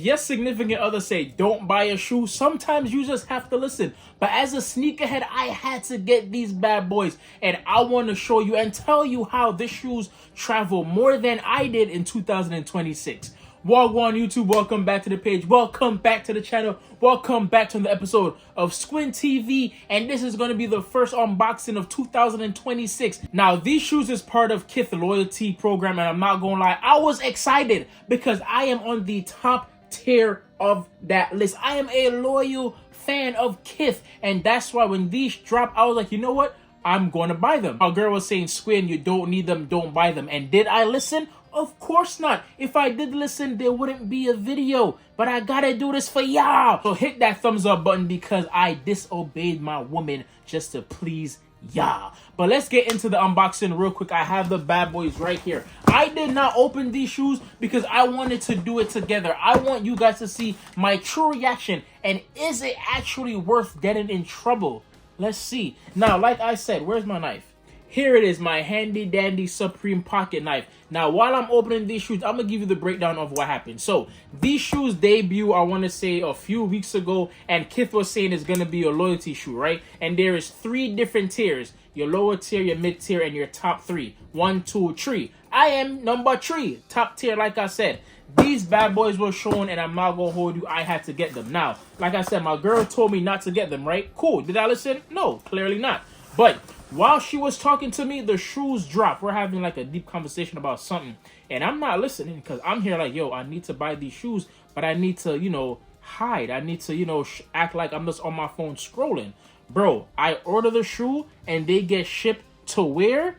your significant other say don't buy a shoe, sometimes you just have to listen. But as a sneakerhead, I had to get these bad boys, and I want to show you and tell you how these shoes travel more than I did in 2026. Wagwan YouTube, welcome back to the page, welcome back to the channel, welcome back to the episode of Squint TV, and this is going to be the first unboxing of 2026. Now, these shoes is part of Kith Loyalty program, and I'm not gonna lie, I was excited because I am on the top tier of that list. I am a loyal fan of Kith, and that's why when these drop, I was like, you know what? I'm going to buy them. A girl was saying, Squint, you don't need them, don't buy them. And did I listen? Of course not. If I did listen, there wouldn't be a video. But I gotta do this for y'all. So hit that thumbs up button because I disobeyed my woman just to please y'all. But let's get into the unboxing real quick. I have the bad boys right here. I did not open these shoes because I wanted to do it together. I want you guys to see my true reaction. And is it actually worth getting in trouble? Let's see. Now, like I said, where's my knife? Here it is, my handy dandy Supreme pocket knife. Now, while I'm opening these shoes, I'm going to give you the breakdown of what happened. So, these shoes debut, I want to say, a few weeks ago. And Kith was saying it's going to be a loyalty shoe, right? And there is 3 different tiers. Your lower tier, your mid tier, and your top 3. 1, 2, 3. I am number 3. Top tier, like I said. These bad boys were shown, and I'm not going to hold you. I had to get them. Now, like I said, my girl told me not to get them, right? Cool. Did I listen? No, clearly not. But while she was talking to me, the shoes dropped. We're having like a deep conversation about something. And I'm not listening because I'm here like, yo, I need to buy these shoes. But I need to, you know, hide. I need to, you know, act like I'm just on my phone scrolling. Bro, I order the shoe and they get shipped to where?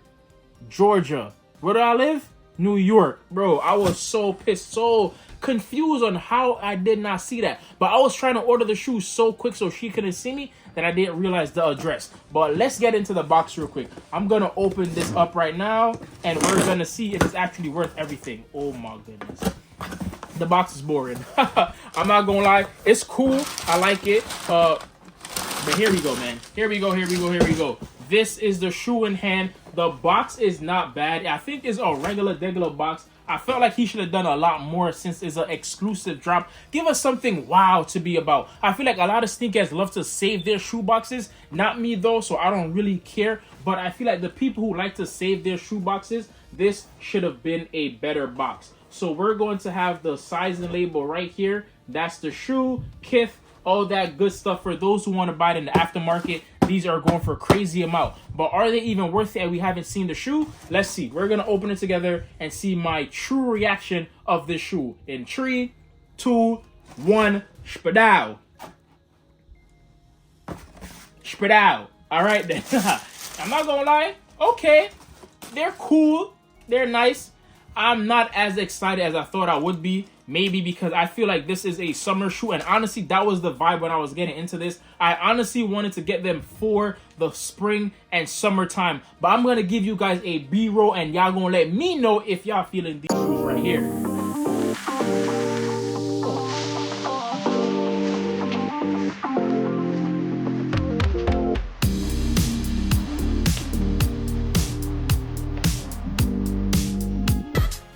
Georgia. Where do I live? New York. Bro, I was so pissed, so confused on how I did not see that. But I was trying to order the shoes so quick so she couldn't see me that I didn't realize the address. But let's get into the box real quick. I'm gonna open this up right now and we're gonna see if it's actually worth everything. Oh my goodness. The box is boring. I'm not gonna lie, it's cool. I like it. But here we go, man. Here we go. This is the shoe in hand. The box is not bad. I think it's a regular box. I felt like he should have done a lot more since it's an exclusive drop. Give us something wow to be about. I feel like a lot of sneakers love to save their shoe boxes. Not me though, so I don't really care. But I feel like the people who like to save their shoe boxes, this should have been a better box. So we're going to have the sizing label right here. That's the shoe, Kith, all that good stuff. For those who want to buy it in the aftermarket, these are going for a crazy amount. But are they even worth it? And we haven't seen the shoe. Let's see. We're going to open it together and see my true reaction of this shoe. In 3, 2, 1, spadow. Spadow. All right then. I'm not going to lie. Okay. They're cool. They're nice. I'm not as excited as I thought I would be. Maybe because I feel like this is a summer shoe. And honestly, that was the vibe when I was getting into this. I honestly wanted to get them for the spring and summertime. But I'm going to give you guys a B-roll and y'all going to let me know if y'all feeling these shoes right here.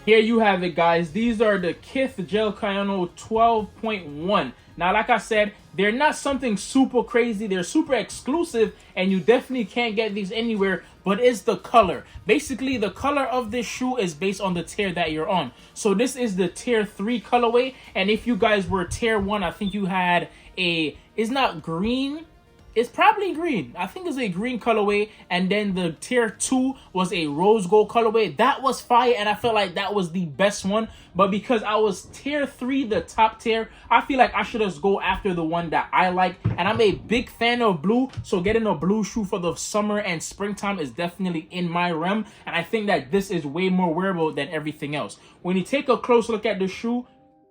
Here you have it, guys. These are the Kith gel-Kayano 12.1. Now, like I said, they're not something super crazy. They're super exclusive, and you definitely can't get these anywhere, but it's the color. Basically, the color of this shoe is based on the tier that you're on. So this is the tier 3 colorway, and if you guys were tier 1, I think you had a, it's not green, it's probably green. I think it's a green colorway. And then the tier 2 was a rose gold colorway. That was fire, and I felt like that was the best one. But because I was tier 3, the top tier, I feel like I should just go after the one that I like. And I'm a big fan of blue, so getting a blue shoe for the summer and springtime is definitely in my realm. And I think that this is way more wearable than everything else. When you take a close look at the shoe,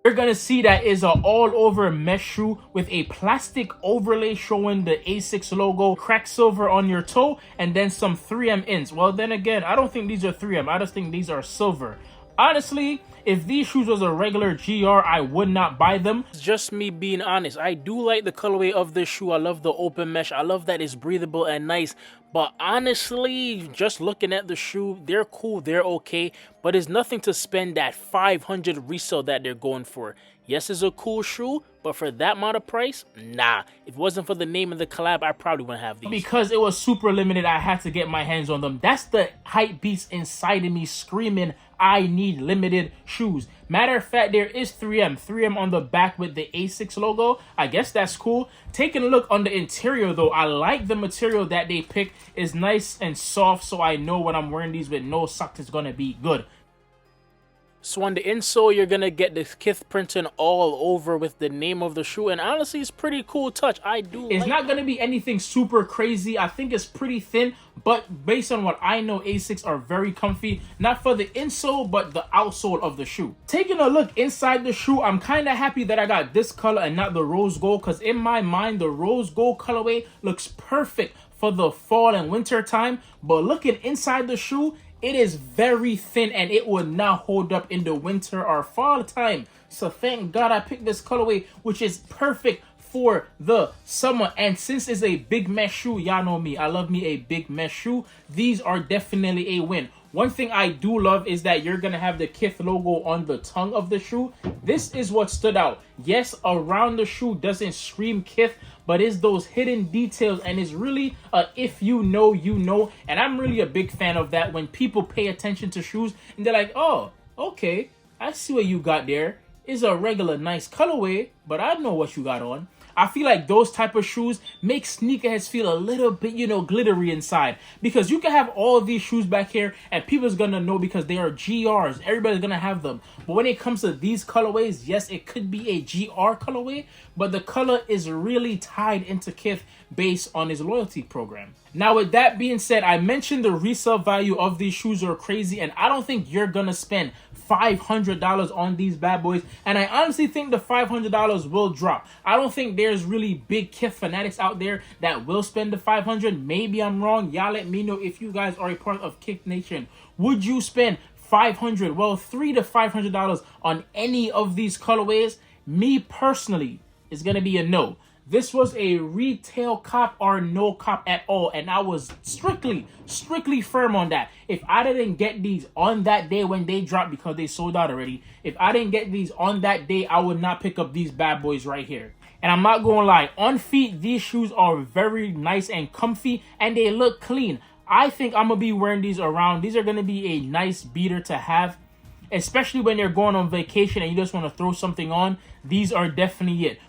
you're gonna see that is an all-over mesh shoe with a plastic overlay showing the ASICS logo, cracked silver on your toe, and then some 3M ins. Well, then again, I don't think these are 3M. I just think these are silver. Honestly, if these shoes was a regular GR, I would not buy them. It's just me being honest. I do like the colorway of this shoe. I love the open mesh. I love that it's breathable and nice. But honestly, just looking at the shoe, they're cool, they're okay, but it's nothing to spend that 500 resale that they're going for. Yes, it's a cool shoe, but for that amount of price, nah. If it wasn't for the name of the collab, I probably wouldn't have these. Because it was super limited, I had to get my hands on them. That's the hype beast inside of me screaming, I need limited shoes. Matter of fact, there is 3M on the back with the ASICS logo. I guess that's cool. Taking a look on the interior though, I like the material that they picked. It's nice and soft, so I know when I'm wearing these with no socks, it's gonna be good. So on the insole, you're gonna get the Kith printing all over with the name of the shoe, and honestly, it's pretty cool touch. I do. It's not gonna be anything super crazy. I think it's pretty thin, but based on what I know, ASICS are very comfy. Not for the insole, but the outsole of the shoe. Taking a look inside the shoe, I'm kind of happy that I got this color and not the rose gold, because in my mind, the rose gold colorway looks perfect for the fall and winter time. But looking inside the shoe, it is very thin and it will not hold up in the winter or fall time. So thank God I picked this colorway, which is perfect for the summer. And since it's a big mesh shoe, y'all know me, I love me a big mesh shoe. These are definitely a win. One thing I do love is that you're going to have the Kith logo on the tongue of the shoe. This is what stood out. Yes, around the shoe doesn't scream Kith, but it's those hidden details, and it's really if you know, you know. And I'm really a big fan of that when people pay attention to shoes and they're like, oh, okay, I see what you got there. It's a regular nice colorway, but I know what you got on. I feel like those type of shoes make sneakerheads feel a little bit, you know, glittery inside. Because you can have all these shoes back here and people's gonna know because they are GRs. Everybody's gonna have them. But when it comes to these colorways, yes, it could be a GR colorway, but the color is really tied into Kith based on his loyalty program. Now, with that being said, I mentioned the resale value of these shoes are crazy, and I don't think you're gonna spend $500 on these bad boys, and I honestly think the $500 will drop. I don't think there's really big Kith fanatics out there that will spend the $500. Maybe I'm wrong. Y'all let me know if you guys are a part of Kith Nation. Would you spend $500, well, $300 to $500 on any of these colorways? Me personally, it's gonna be a no. This was a retail cop or no cop at all, and I was strictly firm on that. If I didn't get these on that day when they dropped because they sold out already, if I didn't get these on that day, I would not pick up these bad boys right here. And I'm not gonna lie, on feet, these shoes are very nice and comfy, and they look clean. I think I'm gonna be wearing these around. These are gonna be a nice beater to have, especially when you're going on vacation and you just want to throw something on. These are definitely it.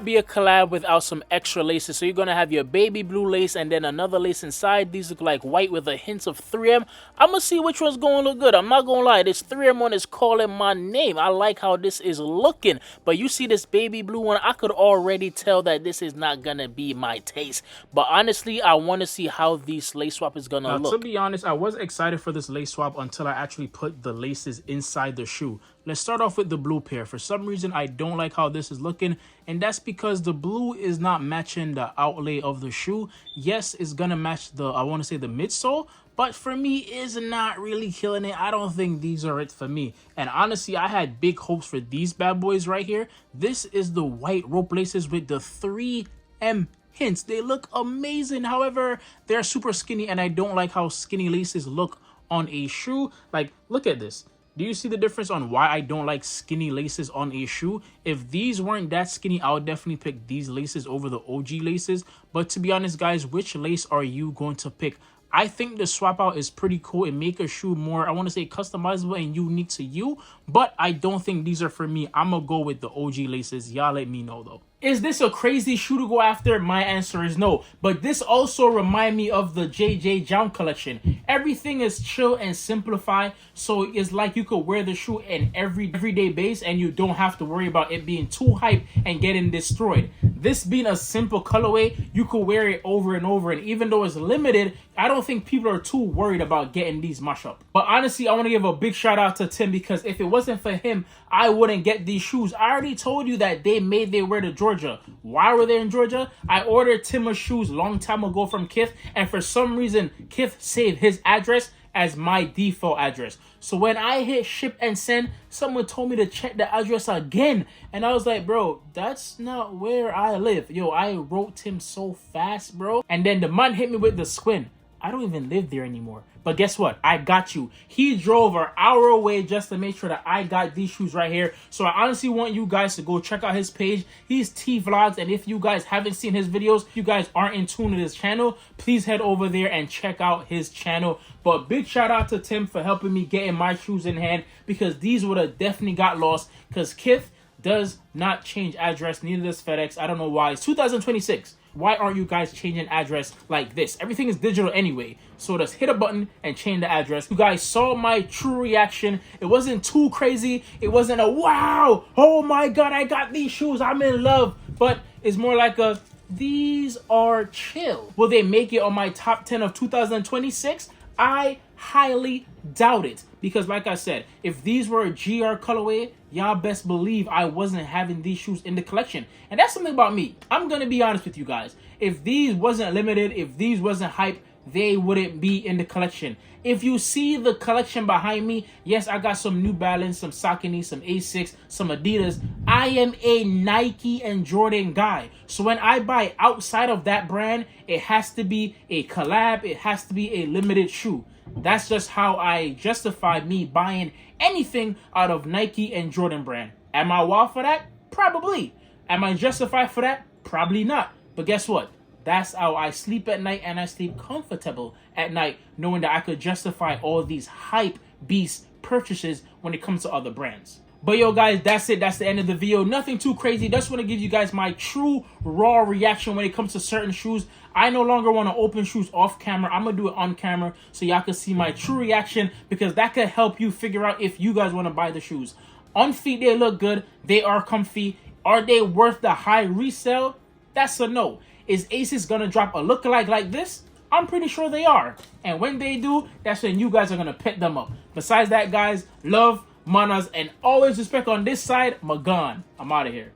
be a collab without some extra laces. So you're gonna have your baby blue lace and then another lace inside. These look like white with a hint of 3M. I'm gonna see which one's gonna look good. I'm not gonna lie, this 3M one is calling my name. I like how this is looking, but you see this baby blue one, I could already tell that this is not gonna be my taste. But honestly, I want to see how this lace swap is gonna look. To be honest, I was excited for this lace swap until I actually put the laces inside the shoe. Let's start off with the blue pair. For some reason, I don't like how this is looking, and that's because the blue is not matching the outlay of the shoe. Yes, it's gonna match the, I want to say the midsole, but for me, it's not really killing it. I don't think these are it for me. And honestly, I had big hopes for these bad boys right here. This is the white rope laces with the 3M hints. They look amazing. However, they're super skinny, and I don't like how skinny laces look on a shoe. Like, look at this. Do you see the difference on why I don't like skinny laces on a shoe? If these weren't that skinny, I would definitely pick these laces over the OG laces. But to be honest, guys, which lace are you going to pick? I think the swap out is pretty cool. It makes a shoe more, I want to say, customizable and unique to you. But I don't think these are for me. I'm going to go with the OG laces. Y'all let me know, though. Is this a crazy shoe to go after? My answer is no. But this also reminds me of the JJ Jown collection. Everything is chill and simplified. So it's like you could wear the shoe in everyday base and you don't have to worry about it being too hype and getting destroyed. This being a simple colorway, you could wear it over and over. And even though it's limited, I don't think people are too worried about getting these mash up. But honestly, I want to give a big shout out to Tim, because if it wasn't for him, I wouldn't get these shoes. I already told you that they made their way to Georgia. Why were they in Georgia? I ordered Tim's shoes long time ago from Kith, and for some reason, Kith saved his address as my default address. So when I hit ship and send, someone told me to check the address again. And I was like, bro, that's not where I live. Yo, I wrote Tim so fast, bro. And then the man hit me with the squint. I don't even live there anymore. But guess what? I got you. He drove an hour away just to make sure that I got these shoes right here. So I honestly want you guys to go check out his page. He's T Vlogs. And if you guys haven't seen his videos, you guys aren't in tune to his channel, please head over there and check out his channel. But big shout out to Tim for helping me getting my shoes in hand, because these would have definitely got lost, because Kith does not change address. Neither does FedEx. I don't know why. It's 2026. Why aren't you guys changing address like this? Everything is digital anyway. So just hit a button and change the address. You guys saw my true reaction. It wasn't too crazy. It wasn't a wow, oh my god, I got these shoes, I'm in love. But it's more like a, these are chill. Will they make it on my top 10 of 2026? I highly doubt it, because like I said, if these were a GR colorway, y'all best believe I wasn't having these shoes in the collection. And that's something about me. I'm gonna be honest with you guys. If these wasn't limited, if these wasn't hype, they wouldn't be in the collection. If you see the collection behind me, yes, I got some New Balance, some Saucony, some ASICS, some Adidas. I am a Nike and Jordan guy. So when I buy outside of that brand, it has to be a collab. It has to be a limited shoe. That's just how I justify me buying anything out of Nike and Jordan brand. Am I wild for that? Probably. Am I justified for that? Probably not. But guess what? That's how I sleep at night, and I sleep comfortable at night, knowing that I could justify all these hype beast purchases when it comes to other brands. But yo guys, that's it. That's the end of the video. Nothing too crazy. Just want to give you guys my true raw reaction when it comes to certain shoes. I no longer want to open shoes off camera. I'm going to do it on camera so y'all can see my true reaction, because that could help you figure out if you guys want to buy the shoes. On feet, they look good. They are comfy. Are they worth the high resale? That's a no. Is ASICS going to drop a lookalike like this? I'm pretty sure they are. And when they do, that's when you guys are going to pick them up. Besides that, guys, love, manners, and always respect on this side. Magan. I'm out of here.